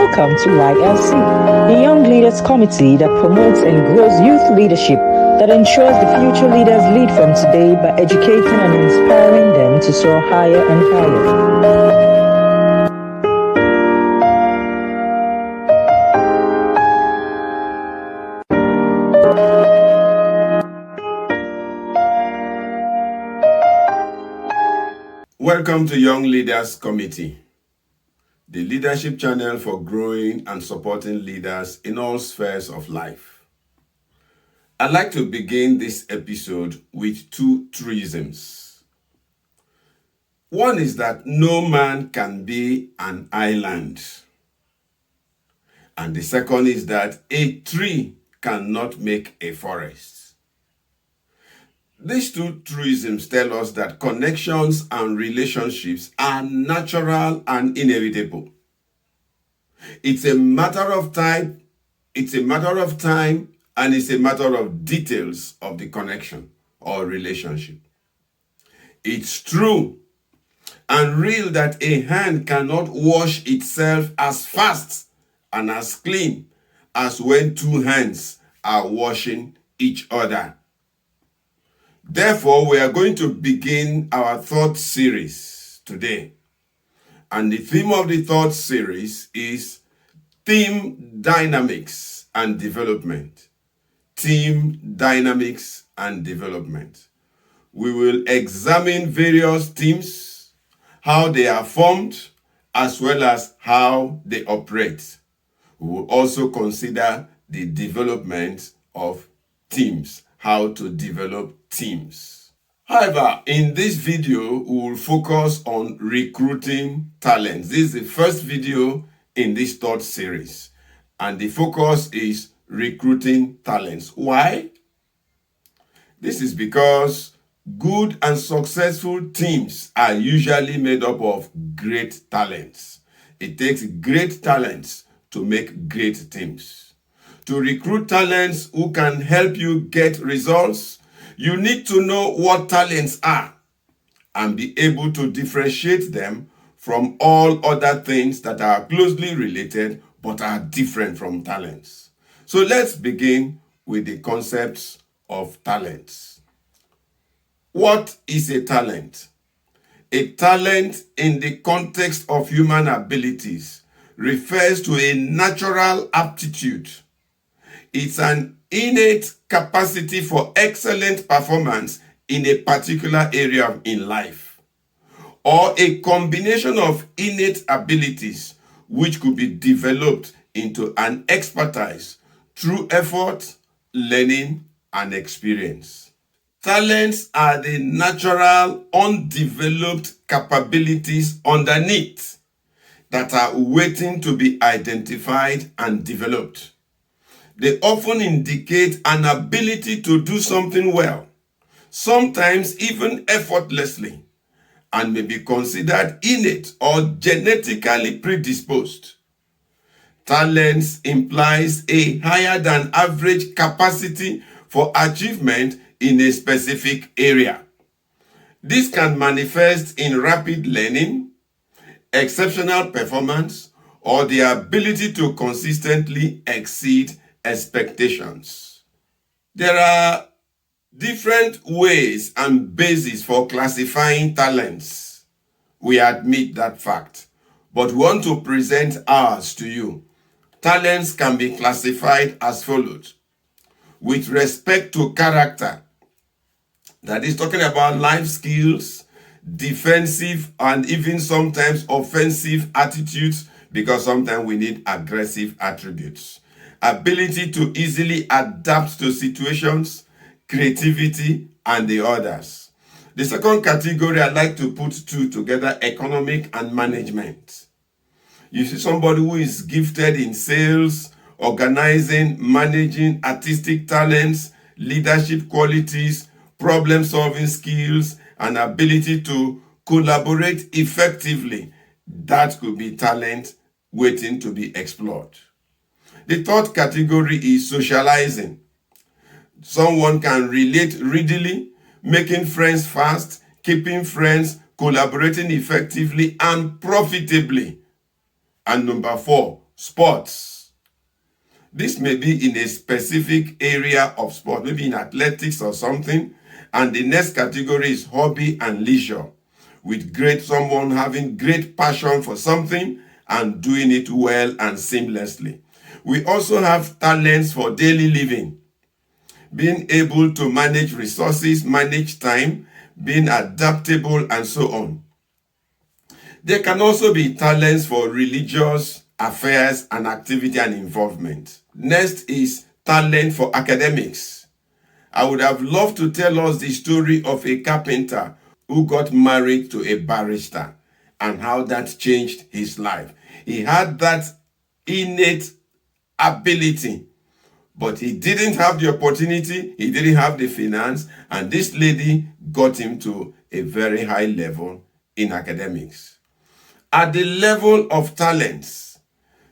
Welcome to YLC, the Young Leaders Committee that promotes and grows youth leadership that ensures the future leaders lead from today by educating and inspiring them to soar higher and higher. Welcome to Young Leaders Committee, the leadership channel for growing and supporting leaders in all spheres of life. I'd like to begin this episode with two truisms. One is that no man can be an island. And the second is that a tree cannot make a forest. These two truisms tell us that connections and relationships are natural and inevitable. It's a matter of time, and it's a matter of details of the connection or relationship. It's true and real that a hand cannot wash itself as fast and as clean as when two hands are washing each other. Therefore, we are going to begin our thought series today. And the theme of the thought series is Team Dynamics and Development. Team Dynamics and Development. We will examine various teams, how they are formed, as well as how they operate. We will also consider the development of teams, how to develop teams. However, in this video, we will focus on recruiting talents. This is the first video in this thought series, and the focus is recruiting talents. Why? This is because good and successful teams are usually made up of great talents. It takes great talents to make great teams. To recruit talents who can help you get results, you need to know what talents are and be able to differentiate them from all other things that are closely related but are different from talents. So let's begin with the concepts of talents. What is a talent? A talent in the context of human abilities refers to a natural aptitude. It's an innate capacity for excellent performance in a particular area in life, or a combination of innate abilities which could be developed into an expertise through effort, learning, and experience. Talents are the natural, undeveloped capabilities underneath that are waiting to be identified and developed. They often indicate an ability to do something well, sometimes even effortlessly, and may be considered innate or genetically predisposed. Talents implies a higher than average capacity for achievement in a specific area. This can manifest in rapid learning, exceptional performance, or the ability to consistently exceed expectations. There are different ways and bases for classifying talents. We admit that fact, but we want to present ours to you. Talents can be classified as follows. With respect to character, that is talking about life skills, defensive and even sometimes offensive attitudes, because sometimes we need aggressive attributes. Ability to easily adapt to situations, creativity, and the others. The second category I'd like to put two together, economic and management. You see somebody who is gifted in sales, organizing, managing, artistic talents, leadership qualities, problem-solving skills, and ability to collaborate effectively. That could be talent waiting to be explored. The third category is socializing. Someone can relate readily, making friends fast, keeping friends, collaborating effectively and profitably. And number 4, sports. This may be in a specific area of sport, maybe in athletics or something. And the next category is hobby and leisure, with someone having great passion for something and doing it well and seamlessly. We also have talents for daily living, being able to manage resources, manage time, being adaptable, and so on. There can also be talents for religious affairs and activity and involvement. Next is talent for academics. I would have loved to tell us the story of a carpenter who got married to a barrister and how that changed his life. He had that innate ability, but he didn't have the opportunity, he didn't have the finance, and this lady got him to a very high level in academics. At the level of talents,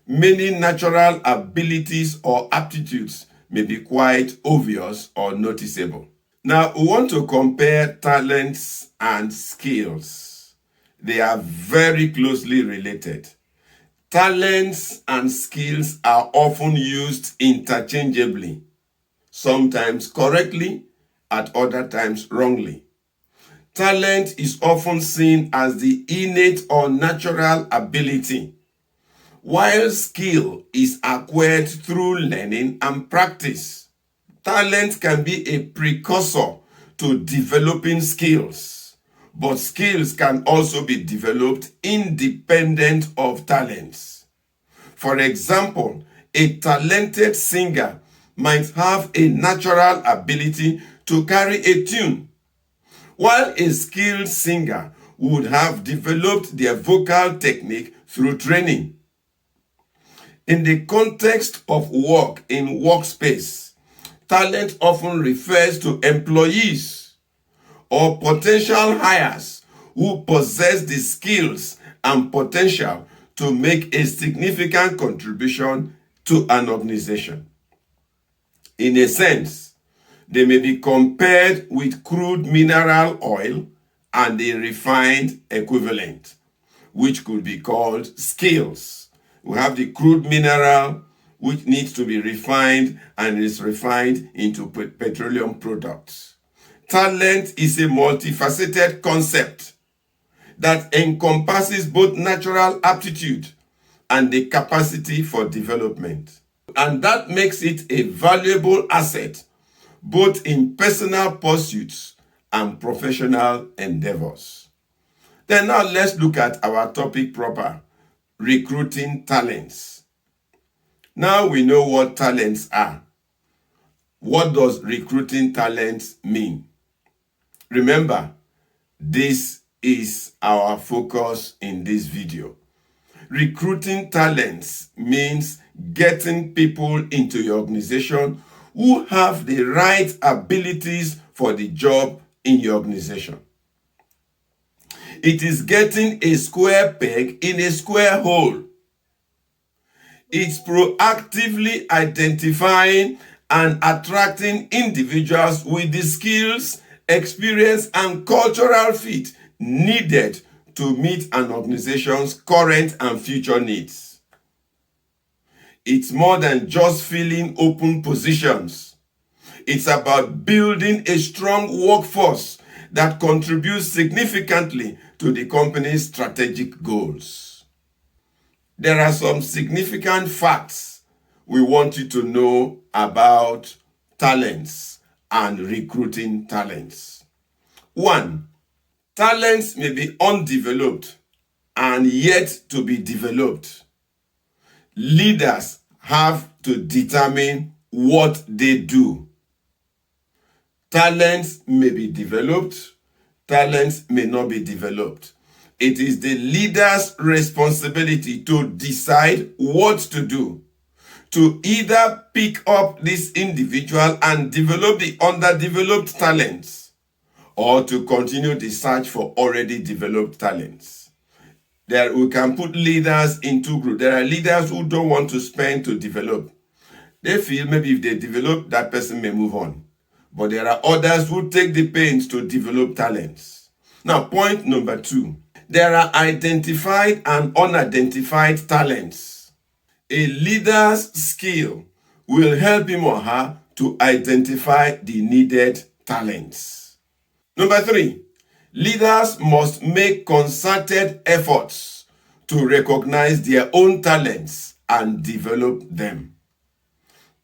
many natural abilities or aptitudes may be quite obvious or noticeable. Now, we want to compare talents and skills. They are very closely related. Talents and skills are often used interchangeably, sometimes correctly, at other times wrongly. Talent is often seen as the innate or natural ability, while skill is acquired through learning and practice. Talent can be a precursor to developing skills, but skills can also be developed independent of talents. For example, a talented singer might have a natural ability to carry a tune, while a skilled singer would have developed their vocal technique through training. In the context of work in workspace, talent often refers to employees or potential hires who possess the skills and potential to make a significant contribution to an organization. In a sense, they may be compared with crude mineral oil and a refined equivalent, which could be called skills. We have the crude mineral, which needs to be refined and is refined into petroleum products. Talent is a multifaceted concept that encompasses both natural aptitude and the capacity for development. And that makes it a valuable asset both in personal pursuits and professional endeavors. Then now let's look at our topic proper, recruiting talents. Now we know what talents are. What does recruiting talents mean? Remember, this is our focus in this video. Recruiting talents means getting people into your organization who have the right abilities for the job in your organization. It is getting a square peg in a square hole. It's proactively identifying and attracting individuals with the skills, experience, and cultural fit needed to meet an organization's current and future needs. It's more than just filling open positions. It's about building a strong workforce that contributes significantly to the company's strategic goals. There are some significant facts we want you to know about talents and recruiting talents. 1. Talents may be undeveloped and yet to be developed. Leaders have to determine what they do. Talents may be developed, talents may not be developed. It is the leader's responsibility to decide what to do, to either pick up this individual and develop the underdeveloped talents, or to continue the search for already developed talents. We can put leaders in two groups. There are leaders who don't want to spend to develop. They feel maybe if they develop, that person may move on. But there are others who take the pains to develop talents. Now, point number 2. There are identified and unidentified talents. A leader's skill will help him or her to identify the needed talents. Number 3, leaders must make concerted efforts to recognize their own talents and develop them.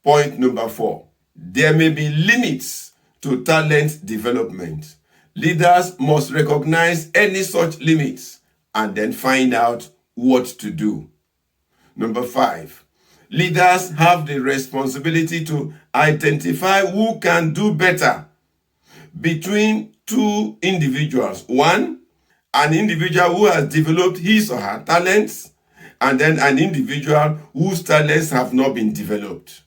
Point number 4, there may be limits to talent development. Leaders must recognize any such limits and then find out what to do. Number 5, leaders have the responsibility to identify who can do better between two individuals. One, an individual who has developed his or her talents, and then an individual whose talents have not been developed.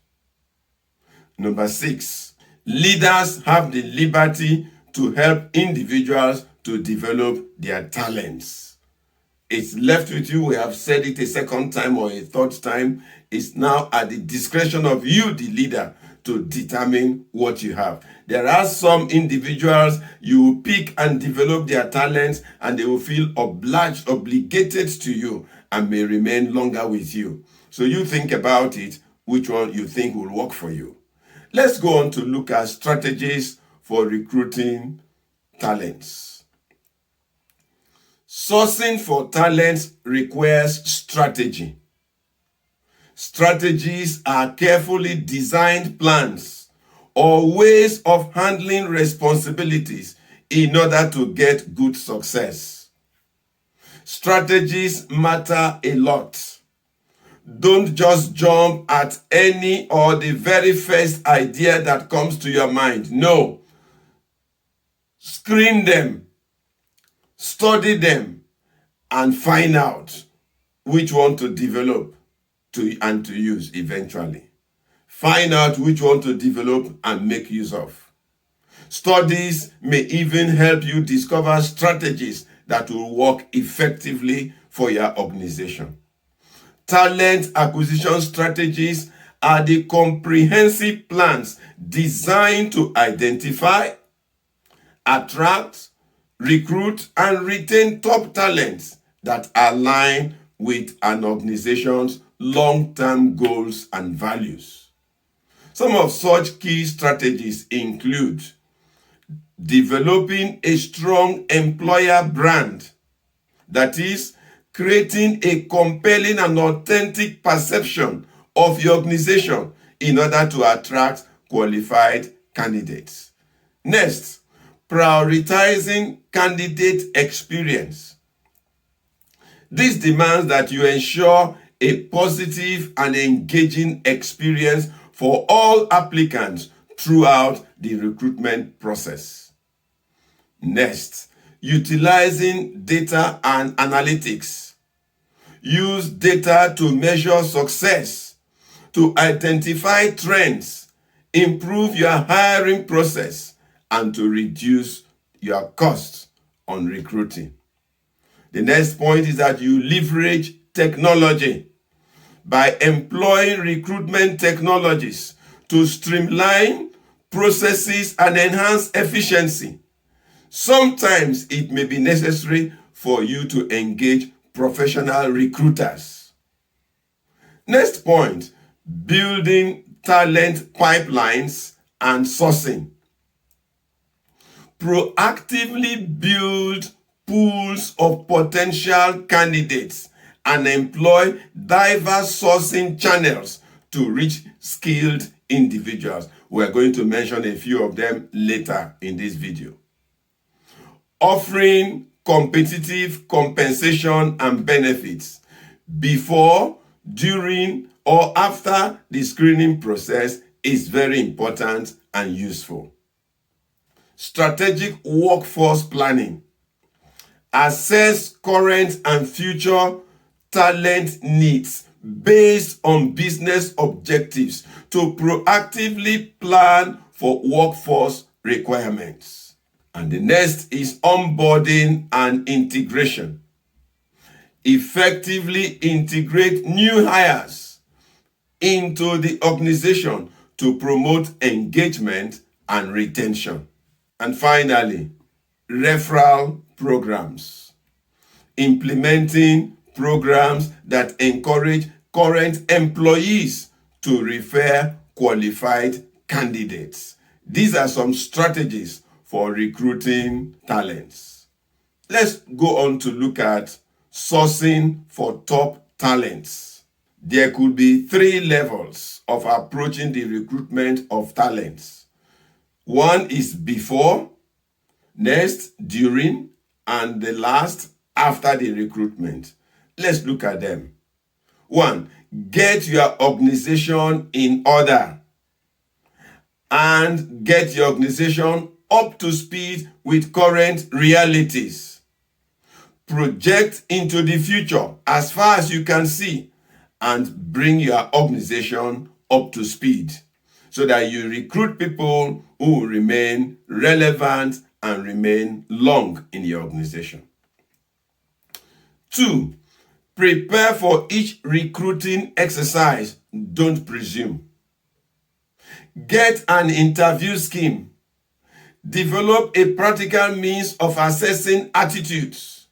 Number 6, leaders have the liberty to help individuals to develop their talents. It's left with you. We have said it a second time or a third time. It's now at the discretion of you, the leader, to determine what you have. There are some individuals you will pick and develop their talents, and they will feel obligated to you and may remain longer with you. So you think about it, which one you think will work for you. Let's go on to look at strategies for recruiting talents. Sourcing for talents requires strategy. Strategies are carefully designed plans or ways of handling responsibilities in order to get good success. Strategies matter a lot. Don't just jump at any or the very first idea that comes to your mind. No. Screen them, study them, and find out which one to develop and to use eventually. Find out which one to develop and make use of. Studies may even help you discover strategies that will work effectively for your organization. Talent acquisition strategies are the comprehensive plans designed to identify, attract, recruit, and retain top talents that align with an organization's long-term goals and values. Some of such key strategies include developing a strong employer brand, that is, creating a compelling and authentic perception of your organization in order to attract qualified candidates. Next, prioritizing candidate experience. This demands that you ensure a positive and engaging experience for all applicants throughout the recruitment process. Next, utilizing data and analytics. Use data to measure success, to identify trends, improve your hiring process, and to reduce your costs on recruiting. The next point is that you leverage technology by employing recruitment technologies to streamline processes and enhance efficiency. Sometimes it may be necessary for you to engage professional recruiters. Next point, building talent pipelines and sourcing. Proactively build pools of potential candidates and employ diverse sourcing channels to reach skilled individuals. We're going to mention a few of them later in this video. Offering competitive compensation and benefits before, during, or after the screening process is very important and useful. Strategic workforce planning. Assess current and future talent needs based on business objectives to proactively plan for workforce requirements. And the next is onboarding and integration. Effectively integrate new hires into the organization to promote engagement and retention. And finally, referral programs. Implementing programs that encourage current employees to refer qualified candidates. These are some strategies for recruiting talents. Let's go on to look at sourcing for top talents. There could be 3 levels of approaching the recruitment of talents. One is before, next during, and the last after the recruitment. Let's look at them. 1. Get your organization in order and get your organization up to speed with current realities. Project into the future as far as you can see and bring your organization up to speed so that you recruit people who will remain relevant and remain long in your organization. 2. Prepare for each recruiting exercise. Don't presume. Get an interview scheme. Develop a practical means of assessing attitudes.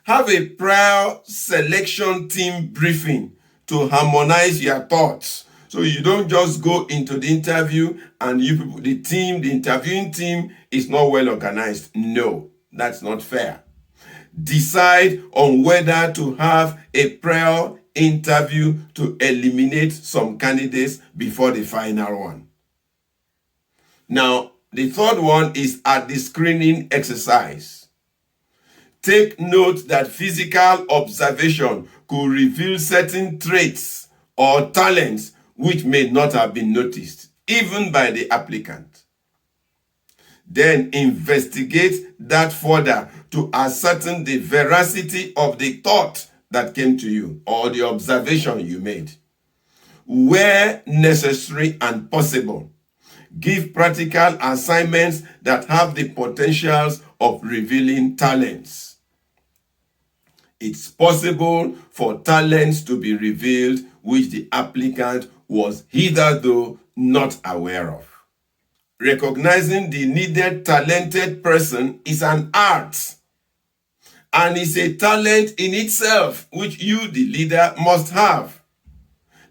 Have a prior selection team briefing to harmonize your thoughts. So you don't just go into the interview and the interviewing team is not well organized. No, that's not fair. Decide on whether to have a prior interview to eliminate some candidates before the final one. Now, the third one is at the screening exercise. Take note that physical observation could reveal certain traits or talents which may not have been noticed, even by the applicant. Then investigate that further to ascertain the veracity of the thought that came to you or the observation you made. Where necessary and possible, give practical assignments that have the potentials of revealing talents. It's possible for talents to be revealed which the applicant was hitherto not aware of. Recognizing the needed talented person is an art, and is a talent in itself which you, the leader, must have.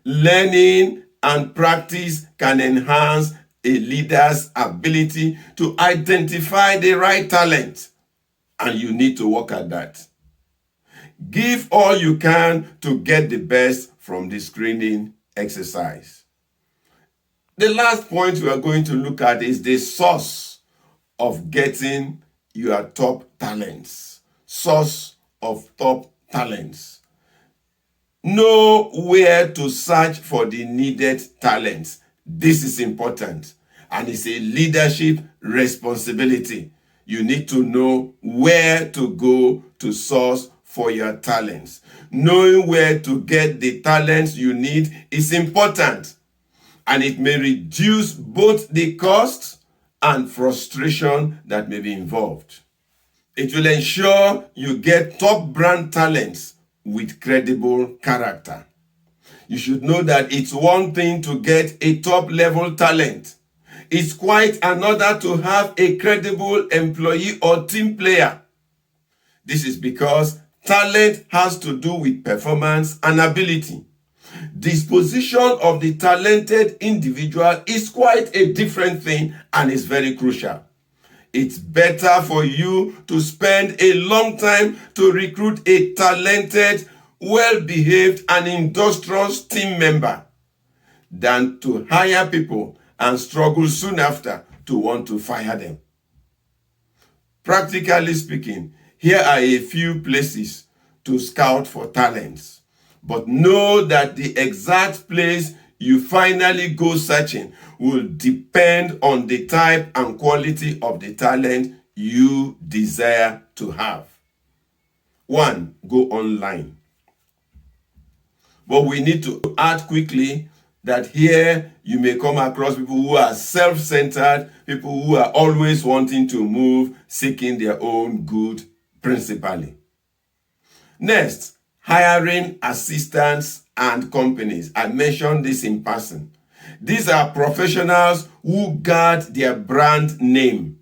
Learning and practice can enhance a leader's ability to identify the right talent, and you need to work at that. Give all you can to get the best from the screening exercise. The last point we are going to look at is the source of getting your top talents. Source of top talents. Know where to search for the needed talents. This is important, and it's a leadership responsibility. You need to know where to go to source for your talents. Knowing where to get the talents you need is important, and it may reduce both the cost and frustration that may be involved. It will ensure you get top brand talents with credible character. You should know that it's one thing to get a top level talent. It's quite another to have a credible employee or team player. This is because talent has to do with performance and ability. Disposition of the talented individual is quite a different thing and is very crucial. It's better for you to spend a long time to recruit a talented, well-behaved, and industrious team member than to hire people and struggle soon after to want to fire them. Practically speaking, here are a few places to scout for talents. But know that the exact place you finally go searching will depend on the type and quality of the talent you desire to have. 1. Go online. But we need to add quickly that here you may come across people who are self-centered, people who are always wanting to move, seeking their own good principally. Next, hiring assistants and companies. I mentioned this in passing. These are professionals who guard their brand name.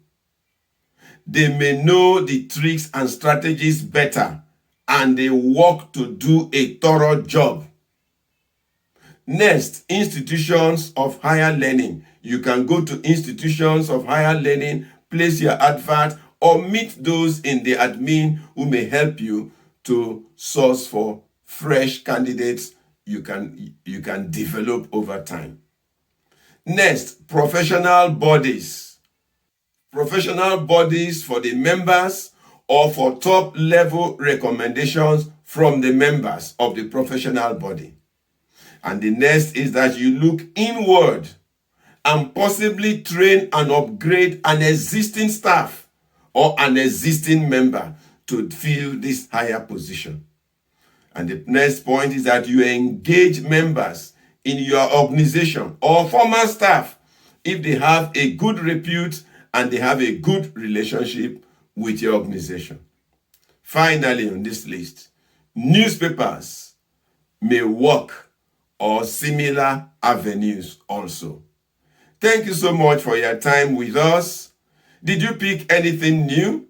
They may know the tricks and strategies better, and they work to do a thorough job. Next, institutions of higher learning. You can go to institutions of higher learning, place your advert, or meet those in the admin who may help you to source for fresh candidates you can develop over time. Next, professional bodies. Professional bodies for the members or for top level recommendations from the members of the professional body. And the next is that you look inward and possibly train and upgrade an existing staff or an existing member to fill this higher position. And the next point is that you engage members in your organization or former staff if they have a good repute and they have a good relationship with your organization. Finally, on this list, newspapers may work or similar avenues also. Thank you so much for your time with us. Did you pick anything new?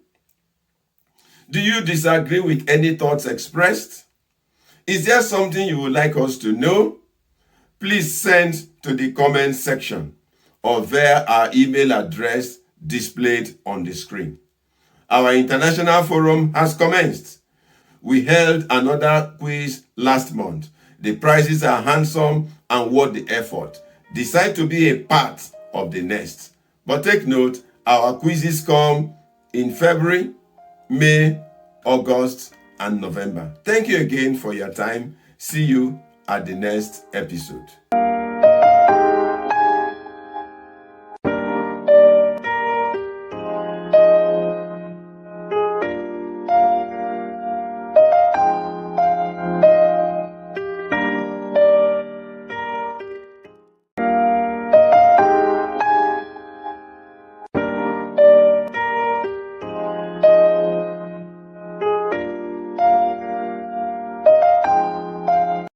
Do you disagree with any thoughts expressed? Is there something you would like us to know? Please send to the comment section or via our email address displayed on the screen. Our international forum has commenced. We held another quiz last month. The prizes are handsome and worth the effort. Decide to be a part of the next. But take note, our quizzes come in February, May, August, and November. Thank you again for your time. See you at the next episode.